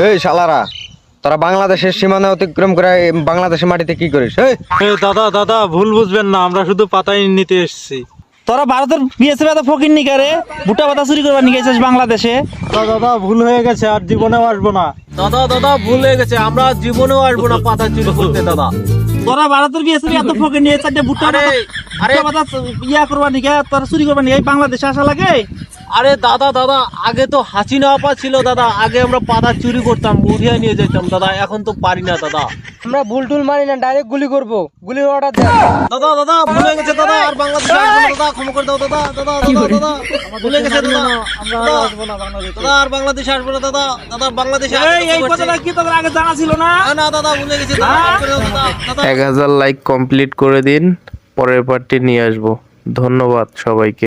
এই শালারা, তোরা বাংলাদেশের সীমানা অতিক্রম করে বাংলাদেশের মাটিতে কি করিস? দাদা দাদা ভুল বুঝবেন না, আমরা শুধু পাতাই নিতে এসেছি। তোরা ভারতের বিএসএফ এত ফকির নিকারে ভুট্টা পাতা চুরি করবার নিয়ে গেছিস বাংলাদেশে। দাদা ভুল হয়ে গেছে, আর জীবনেও আসবো না। দাদা ভুল হয়ে গেছে, আমরা জীবনেও আসবো না পাতা চুরি করতে দাদা। তোরা ভারতের বিএসএফ এত ফকির নিয়ে চারটে ভুট্টা পাতা ইয়া করবার নিয়ে তোরা চুরি করবার নিয়ে বাংলাদেশে আসা লাগে। আরে দাদা আগে তো হাসিনা আপা ছিল দাদা, আগে আমরা পাতা চুরি করতাম, উঠিয়ে নিয়ে যেতাম দাদা, এখন তো পারি না দাদা। আমরা ভুল টুল মারি না, ডাইরেক্ট গুলি করবো, গুলির অর্ডার দেন। দাদা ভুল হয়ে গেছে দাদা, আর বাংলাদেশে আসবো না দাদা, ক্ষমা করে দাও দাদা। দাদা ভুল হয়ে গেছে দাদা, আমরা আসবো না বাংলাদেশে। দাদা আর বাংলাদেশে আসবো না দাদা, বাংলাদেশে এই কথাটা কি তোদের আগে জানা ছিল না? না দাদা ভুল হয়ে গেছে দাদা, মাফ করে দাও দাদা। 1000 লাইক কমপ্লিট করে দিন, পরের পার্টটি নিয়ে আসবো। ধন্যবাদ সবাইকে।